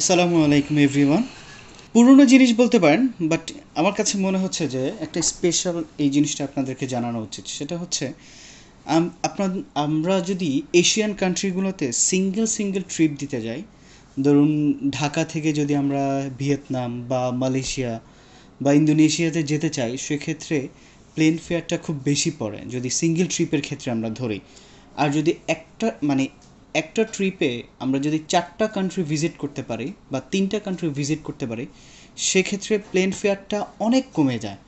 আসসালামু আলাইকুম এভরিওয়ান। পুরনো জিনিস বলতে পারেন, বাট আমার কাছে মনে হচ্ছে যে একটা স্পেশাল এই জিনিসটা আপনাদেরকে জানানো উচিত। সেটা হচ্ছে আপনার আমরা যদি এশিয়ান কান্ট্রিগুলোতে সিঙ্গেল সিঙ্গেল ট্রিপ দিতে যাই, ধরুন ঢাকা থেকে যদি আমরা ভিয়েতনাম বা মালয়েশিয়া বা ইন্দোনেশিয়াতে যেতে চাই, সেক্ষেত্রে প্লেন ফেয়ারটা খুব বেশি পড়ে যদি সিঙ্গেল ট্রিপের ক্ষেত্রে আমরা ধরি। আর যদি একটা ট্রিপে আমরা যদি 4টা কান্ট্রি ভিজিট করতে পারি বা 3টা কান্ট্রি ভিজিট করতে পারি, সেক্ষেত্রে প্লেন ফেয়ারটা অনেক কমে যায়।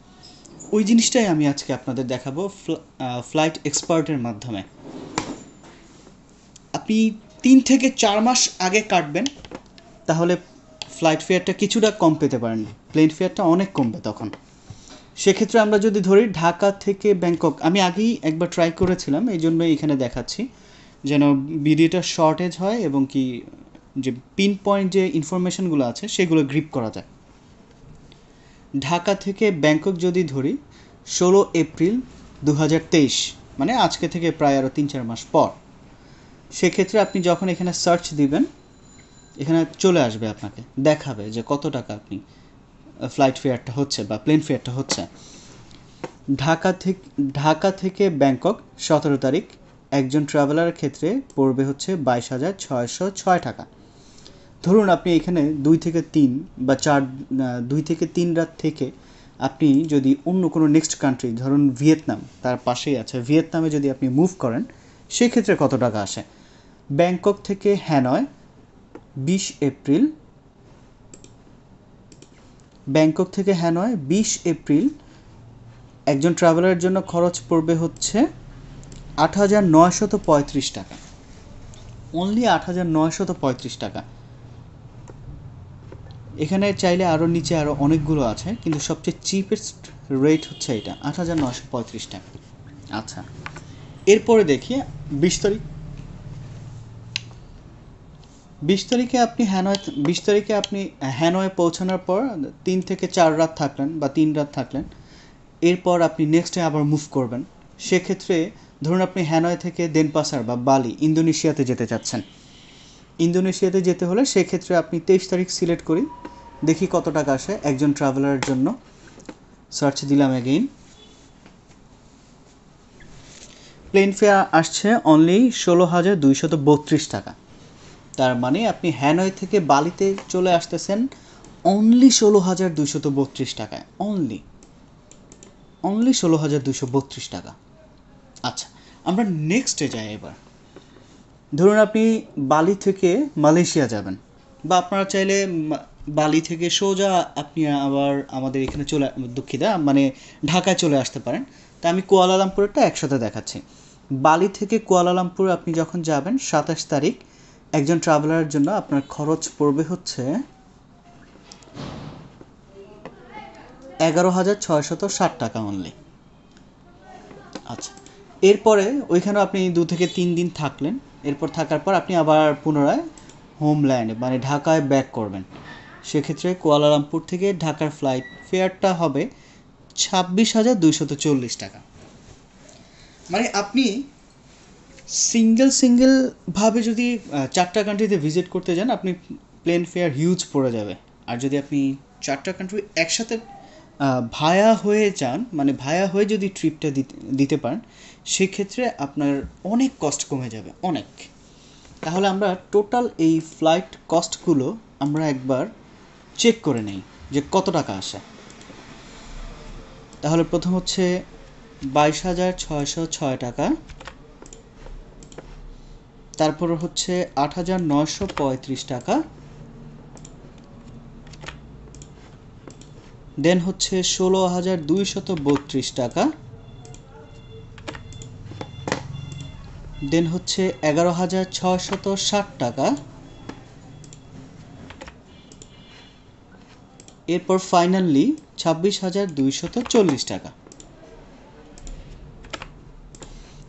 ওই জিনিসটাই আমি আজকে আপনাদের দেখাবো ফ্লাইট এক্সপার্টের মাধ্যমে। আপনি 3 থেকে 4 মাস আগে কাটবেন, তাহলে ফ্লাইট ফেয়ারটা কিছুটা কম পেতে পারেন, প্লেন ফেয়ারটা অনেক কমবে তখন। সেক্ষেত্রে আমরা যদি ধরি ঢাকা থেকে ব্যাংকক, আমি আগেই একবার ট্রাই করেছিলাম, এই জন্যই এখানে দেখাচ্ছি যেন ভিডিওটা শর্টেজ হয় এবং কি যে পিন পয়েন্ট যে ইনফরমেশনগুলো আছে সেগুলো গ্রিপ করা যায়। ঢাকা থেকে ব্যাংকক যদি ধরি 16 এপ্রিল 2023, মানে আজকে থেকে প্রায় আরও 3-4 মাস পর, সেক্ষেত্রে আপনি যখন এখানে সার্চ দিবেন, এখানে চলে আসবে, আপনাকে দেখাবে যে কত টাকা আপনি ফ্লাইট ফেয়ারটা হচ্ছে বা প্লেন ফেয়ারটা হচ্ছে। ঢাকা থেকে ব্যাংকক 17 তারিখ একজন ট্রাভেলারের ক্ষেত্রে পড়বে হচ্ছে 22,606 টাকা। ধরুন আপনি এখানে 2 থেকে 3 রাত থেকে আপনি যদি অন্য কোনো নেক্সট কান্ট্রি, ধরুন ভিয়েতনাম, তার পাশেই আছে, ভিয়েতনামে যদি আপনি মুভ করেন, সেক্ষেত্রে কত টাকা আসে। ব্যাংকক থেকে হ্যানয় 20 এপ্রিল, ব্যাংকক থেকে হ্যানয় 20 এপ্রিল একজন ট্রাভেলারের জন্য খরচ পড়বে হচ্ছে 8,935 টাকা, অনলি 8,935 টাকা। এখানে চাইলে আরও নিচে আরও অনেকগুলো আছে, কিন্তু সবচেয়ে চিপেস্ট রেট হচ্ছে এটা, 8,935 টাকা। আচ্ছা, এরপরে দেখি 20 তারিখ। 20 তারিখে আপনি 20 তারিখে আপনি হ্যানয়ে পৌঁছানোর পর 3 থেকে 4 রাত থাকলেন বা 3 রাত থাকলেন। এরপর আপনি নেক্সট ডে আবার মুভ করবেন। সেক্ষেত্রে ধরুন আপনি হ্যানয় থেকে দেনপাসার বা বালি, ইন্দোনেশিয়াতে যেতে চাচ্ছেন। ইন্দোনেশিয়াতে যেতে হলে সেক্ষেত্রে আপনি 23 তারিখ সিলেক্ট করি, দেখি কত টাকা আসে একজন ট্রাভেলারের জন্য। সার্চ দিলাম এগেইন, প্লেন ফেয়ার আসছে অনলি 16,232 টাকা। তার মানে আপনি হ্যানয় থেকে বালিতে চলে আসতেছেন অনলি 16,232 টাকায়, অনলি 16,232 টাকা। আচ্ছা, আমরা নেক্সটে যাই এবার। ধরুন আপনি বালি থেকে মালয়েশিয়া যাবেন, বা আপনারা চাইলে বালি থেকে সোজা আপনি আবার আমাদের এখানে দুঃখিত, মানে ঢাকায় চলে আসতে পারেন। তা আমি কুয়ালালামপুরটা একসাথে দেখাচ্ছি। বালি থেকে কুয়ালালামপুর আপনি যখন যাবেন 27 তারিখ একজন ট্রাভেলারের জন্য আপনার খরচ পড়বে হচ্ছে 11,660 টাকা অনলি। আচ্ছা, এরপরে ওইখানে আপনি 2 থেকে 3 দিন থাকলেন। এরপর থাকার পর আপনি আবার পুনরায় হোমল্যান্ড মানে ঢাকায় ব্যাক করবেন। সেক্ষেত্রে কুয়ালালামপুর থেকে ঢাকার ফ্লাইট ফেয়ারটা হবে 26,240 টাকা। মানে আপনি সিঙ্গেলভাবে যদি 4টা কান্ট্রিতে ভিজিট করতে যান, আপনি প্লেন ফেয়ার হিউজ পড়ে যাবে। আর যদি আপনি 4টা কান্ট্রি একসাথে ভায়া হয়ে যান, মানে ভায়া হয়ে যদি ট্রিপটা দিতে পারেন, সেক্ষেত্রে আপনার অনেক কস্ট কমে যাবে, অনেক। তাহলে আমরা টোটাল এই ফ্লাইট কস্টগুলো আমরা একবার চেক করে নেই যে কত টাকা আসে। তাহলে প্রথম হচ্ছে 22,606 টাকা, তারপর হচ্ছে 8,935 টাকা, দেন হচ্ছে 16,232 টাকা, দেন হচ্ছে 11,660 টাকা, এরপর ফাইনালি 26,240 টাকা।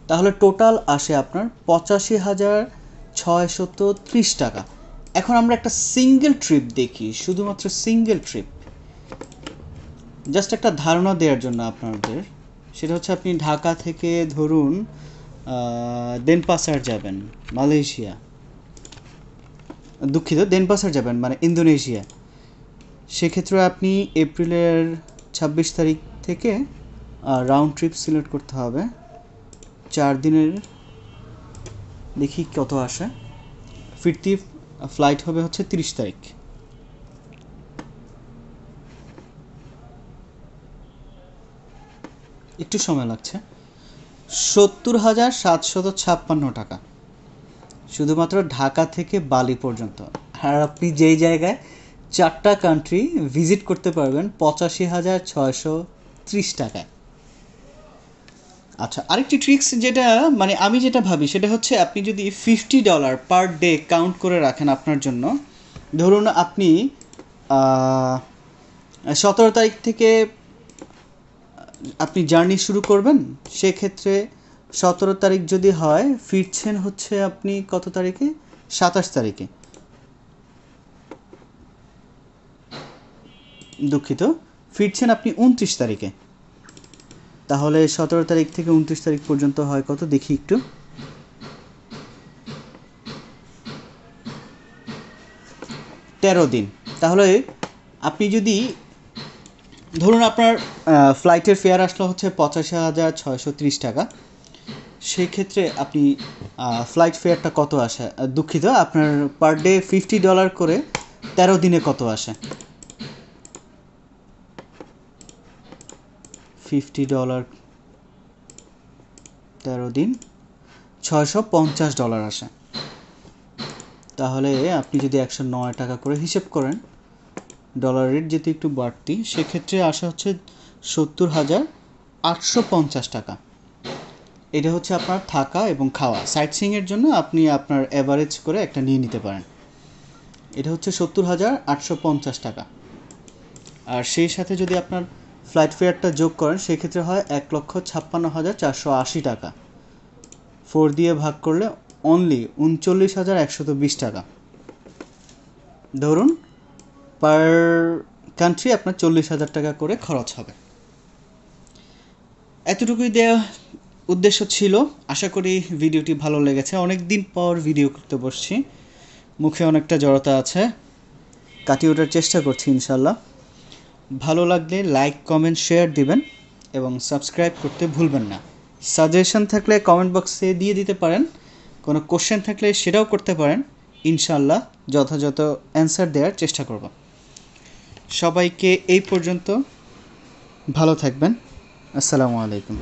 তাহলে টোটাল আসে আপনার 85,630 টাকা। এখন আমরা একটা সিঙ্গেল ট্রিপ দেখি, শুধুমাত্র সিঙ্গেল ট্রিপ, জাস্ট একটা ধারণা দেওয়ার জন্য আপনাদের। সেটা হচ্ছে আপনি ঢাকা থেকে ধরুন দেনপাসার যাবেন মালয়েশিয়া, দুঃখিত, দেনপাসার যাবেন মানে ইন্দোনেশিয়া, সেক্ষেত্রে আপনি এপ্রিলের 26 তারিখ থেকে রাউন্ড ট্রিপ সিলেক্ট করতে হবে। 4 দিনের দেখি কত আসে। ফিরতি ফ্লাইট হবে হচ্ছে 30 তারিখ। একটু সময় লাগছে। 70,756 টাকা শুধুমাত্র ঢাকা থেকে বালি পর্যন্ত। আর আপনি যেই জায়গায় 4টা কান্ট্রি ভিজিট করতে পারবেন 85,630 টাকায়। আচ্ছা, আরেকটি ট্রিক্স যেটা মানে আমি যেটা ভাবি সেটা হচ্ছে আপনি যদি $50 পার ডে কাউন্ট করে রাখেন আপনার জন্য, ধরুন আপনি 17 তারিখ থেকে আপনি জার্নি শুরু করবেন, সেক্ষেত্রে 17 তারিখ যদি হয়, ফিরছেন হচ্ছে আপনি কত তারিখে? 27 তারিখে। দুঃখিত, ফিরছেন আপনি 29 তারিখে। তাহলে 17 তারিখ থেকে 29 তারিখ পর্যন্ত হয় কত দেখি একটু। 13 দিন। তাহলে আপনি যদি ধরুন আপনার ফ্লাইটের ফেয়ার আসলো হচ্ছে 85,630 টাকা, সেক্ষেত্রে আপনি ফ্লাইট ফেয়ারটা কত আসে? দুঃখিত, আপনার পার ডে $50 করে 13 দিনে কত আসে? $50 13 দিন $650 আসে। তাহলে আপনি যদি 109 টাকা করে হিসেব করেন, ডলার রেট যেহেতু একটু বাড়তি, সেক্ষেত্রে আসা হচ্ছে 70,850 টাকা। এটা হচ্ছে আপনার থাকা এবং খাওয়া। সাইট সিইংয়ের জন্য আপনি আপনার অ্যাভারেজ করে একটা নিয়ে নিতে পারেন। এটা হচ্ছে 70,850 টাকা। আর সেই সাথে যদি আপনার ফ্লাইট ফেয়ারটা যোগ করেন, সেক্ষেত্রে হয় 1,56,480 টাকা। 4 দিয়ে ভাগ করলে অনলি 39,120 টাকা। ধরুন পার কান্ট্রি আপনার 40,000 টাকা করে খরচ হবে। এতটুকুই দেওয়া উদ্দেশ্য ছিল। আশা করি ভিডিওটি ভালো লেগেছে। অনেক দিন পর ভিডিও করতে বসছি, মুখে অনেকটা জড়তা আছে, কাটিয়ে ওঠার চেষ্টা করছি ইনশাল্লাহ। ভালো লাগলে লাইক, কমেন্ট, শেয়ার দিবেন এবং সাবস্ক্রাইব করতে ভুলবেন না। সাজেশন থাকলে কমেন্ট বক্সে দিয়ে দিতে পারেন, কোনো কোশ্চেন থাকলে সেটাও করতে পারেন। ইনশাল্লাহ যথাযথ অ্যান্সার দেওয়ার চেষ্টা করব। সবাইকে এই পর্যন্ত ভালো থাকবেন। আসসালামু আলাইকুম।